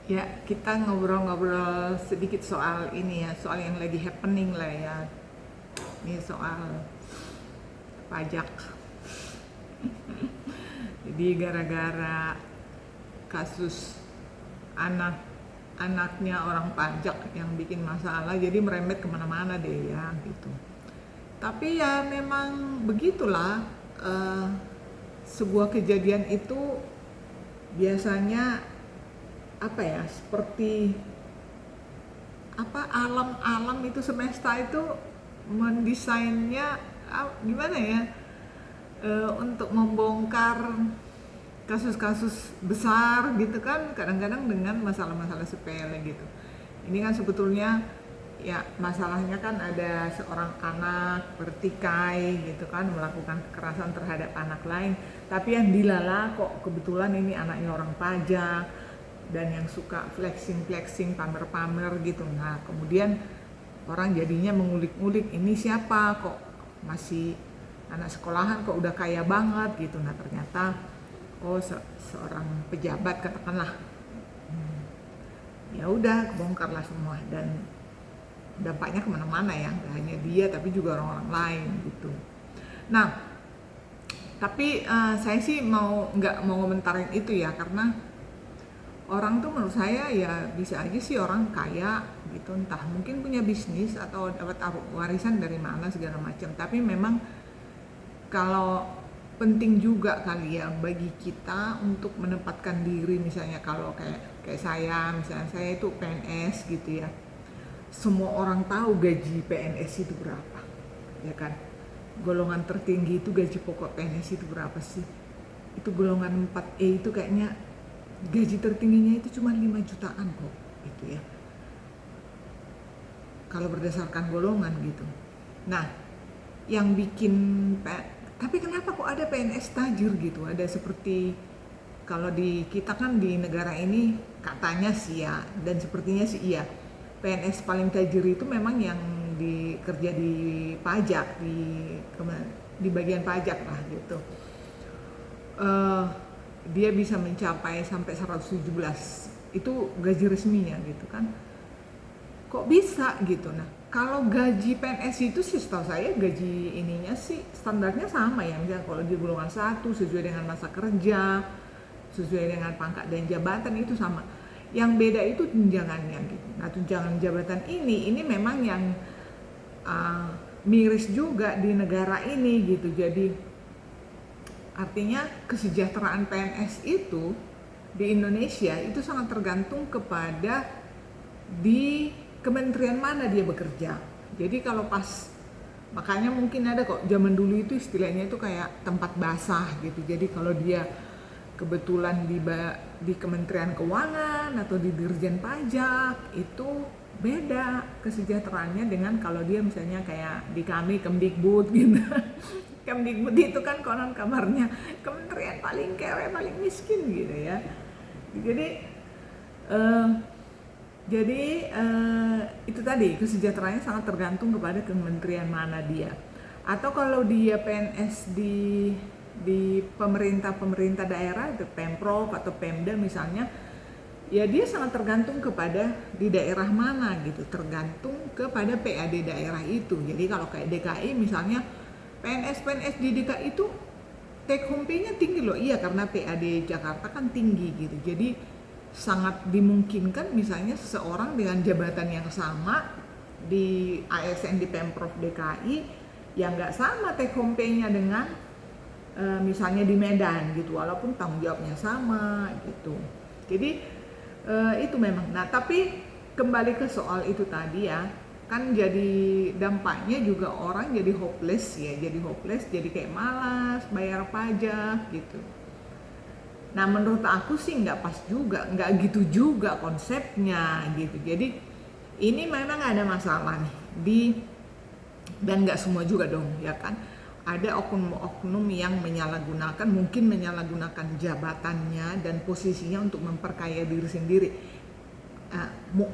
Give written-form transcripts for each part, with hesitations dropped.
Ya, kita ngobrol-ngobrol sedikit soal ini ya, soal yang lagi happening lah ya. Ini soal pajak. Jadi gara-gara kasus anaknya orang pajak yang bikin masalah, jadi merembet kemana-mana deh ya gitu. Tapi ya memang begitulah, eh, sebuah kejadian itu biasanya apa ya, seperti apa, alam-alam itu, semesta itu mendesainnya gimana ya, untuk membongkar kasus-kasus besar gitu kan, kadang-kadang dengan masalah-masalah sepele gitu. Ini kan sebetulnya ya masalahnya kan ada seorang anak bertikai gitu kan, melakukan kekerasan terhadap anak lain, tapi yang dilala kok kebetulan ini anaknya orang pajak dan yang suka flexing pamer-pamer gitu. Nah kemudian orang jadinya mengulik-ngulik, ini siapa kok masih anak sekolahan kok udah kaya banget gitu. Nah ternyata seorang pejabat katakanlah. Ya udah kebongkarlah semua, dan dampaknya kemana-mana ya, gak hanya dia tapi juga orang-orang lain gitu. Nah tapi saya sih nggak mau ngomentarin itu ya, karena orang tuh menurut saya ya bisa aja sih orang kaya gitu, entah mungkin punya bisnis atau dapat warisan dari mana segala macam. Tapi memang kalau penting juga kali ya bagi kita untuk menempatkan diri, misalnya kalau kayak saya, misalnya saya itu PNS gitu ya. Semua orang tahu gaji PNS itu berapa, ya kan? Golongan tertinggi itu gaji pokok PNS itu berapa sih? Itu golongan 4E itu kayaknya gaji tertingginya itu cuma 5 jutaan kok gitu ya, kalau berdasarkan golongan gitu. Nah yang bikin tapi kenapa kok ada PNS tajir gitu, ada seperti kalau di kita kan di negara ini katanya sih ya, dan sepertinya sih iya, PNS paling tajir itu memang yang kerja di pajak, di bagian pajak lah gitu. Dia bisa mencapai sampai 117, itu gaji resminya gitu kan. Kok bisa gitu. Nah kalau gaji PNS itu sih setahu saya gaji ininya sih standarnya sama ya, misalnya kalau di golongan 1 sesuai dengan masa kerja, sesuai dengan pangkat dan jabatan itu sama. Yang beda itu tunjangannya gitu. Nah tunjangan jabatan ini memang yang miris juga di negara ini gitu. Jadi artinya kesejahteraan PNS itu di Indonesia itu sangat tergantung kepada di kementerian mana dia bekerja. Jadi kalau pas, makanya mungkin ada kok zaman dulu itu istilahnya itu kayak tempat basah gitu. Jadi kalau dia kebetulan di Kementerian Keuangan atau di Dirjen Pajak itu beda kesejahteraannya dengan kalau dia misalnya kayak di kami Kemdikbud gitu. Kemdikbud itu kan konon kabarnya kementerian paling kere, paling miskin gitu ya. Jadi itu tadi kesejahteraannya sangat tergantung kepada kementerian mana dia. Atau kalau dia PNS di pemerintah daerah, itu Pemprov atau Pemda misalnya, ya dia sangat tergantung kepada di daerah mana gitu, tergantung kepada PAD daerah itu. Jadi kalau kayak DKI misalnya, PNS di DKI itu take home pay-nya tinggi loh. Iya, karena PAD Jakarta kan tinggi gitu. Jadi sangat dimungkinkan misalnya seseorang dengan jabatan yang sama di ASN di Pemprov DKI yang nggak sama take home pay-nya dengan misalnya di Medan gitu, walaupun tanggung jawabnya sama gitu. Jadi itu memang. Nah tapi kembali ke soal itu tadi ya, kan jadi dampaknya juga orang jadi hopeless ya, jadi kayak malas bayar pajak gitu. Nah menurut aku sih nggak pas juga, nggak gitu juga konsepnya gitu. Jadi ini memang ada masalah nih dan nggak semua juga dong ya kan. Ada oknum-oknum yang mungkin menyalahgunakan jabatannya dan posisinya untuk memperkaya diri sendiri.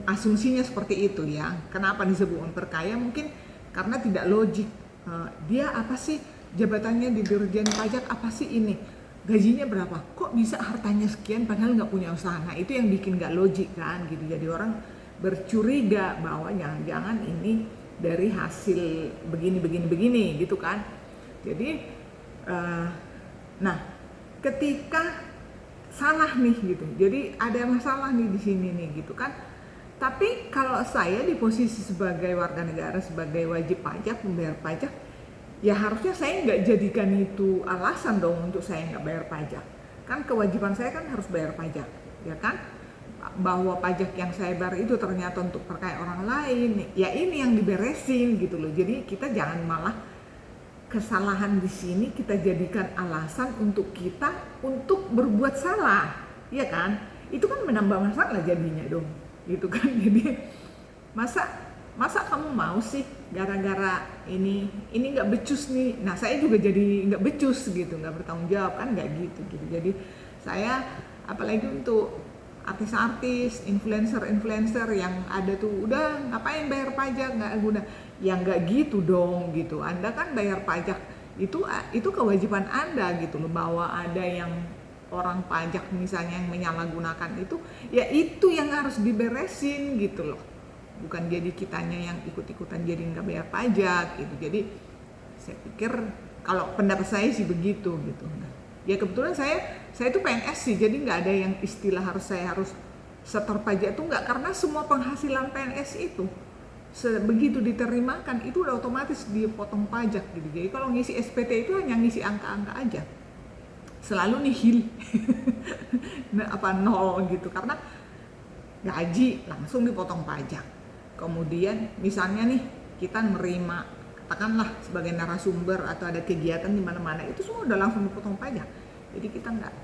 Asumsinya seperti itu ya. Kenapa disebut memperkaya? Mungkin karena tidak logik. Dia apa sih jabatannya di Dirjen Pajak, apa sih ini? gajinya berapa, kok bisa hartanya sekian padahal nggak punya usaha. Nah itu yang bikin nggak logik kan gitu. Jadi orang bercuriga bahwa jangan-jangan ini dari hasil begini gitu kan. Jadi nah ketika salah nih gitu, jadi ada masalah nih di sini nih gitu kan. Tapi kalau saya di posisi sebagai warga negara, sebagai wajib pajak, membayar pajak, ya harusnya saya nggak jadikan itu alasan dong untuk saya nggak bayar pajak. Kan kewajiban saya kan harus bayar pajak, ya kan? Bahwa pajak yang saya bayar itu ternyata untuk terkait orang lain, ya ini yang diberesin gitu loh. Jadi kita jangan malah kesalahan di sini kita jadikan alasan untuk kita untuk berbuat salah, ya kan? Itu kan menambah masalah jadinya dong, gitu kan. Jadi masa kamu mau sih gara-gara ini nggak becus nih, nah saya juga jadi nggak becus gitu, nggak bertanggung jawab kan, nggak gitu. Jadi saya apalagi untuk artis-artis, influencer yang ada tuh udah ngapain bayar pajak, nggak guna, ya nggak gitu dong gitu. Anda kan bayar pajak itu kewajiban Anda gitu loh. Bahwa ada yang orang pajak misalnya yang menyalahgunakan itu, ya itu yang harus diberesin gitu loh, bukan jadi kitanya yang ikut-ikutan jadi nggak bayar pajak gitu. Jadi saya pikir kalau pendapat saya sih begitu gitu. Nah, ya kebetulan saya itu PNS sih, jadi nggak ada yang istilah saya harus setor pajak, itu nggak, karena semua penghasilan PNS itu begitu diterimakan itu udah otomatis dipotong pajak gitu. Jadi kalau ngisi SPT itu hanya ngisi angka-angka aja, selalu nihil nol gitu, karena gaji langsung dipotong pajak. Kemudian misalnya nih kita menerima, katakanlah sebagai narasumber atau ada kegiatan di mana-mana, itu semua udah langsung dipotong pajak. Jadi kita nggak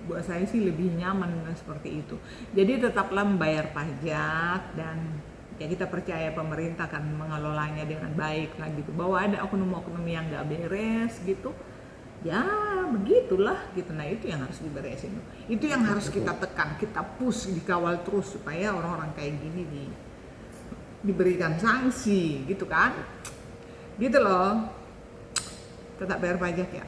buat saya sih lebih nyaman seperti itu. Jadi tetaplah membayar pajak, dan ya kita percaya pemerintah akan mengelolanya dengan baik lah gitu. Bahwa ada oknum-oknum yang nggak beres gitu, ya begitulah gitu. Nah itu yang harus diberesin, itu yang harus kita tekan, kita push, dikawal terus supaya orang-orang kayak gini diberikan sanksi gitu kan, gitu loh. Tetap bayar pajak ya.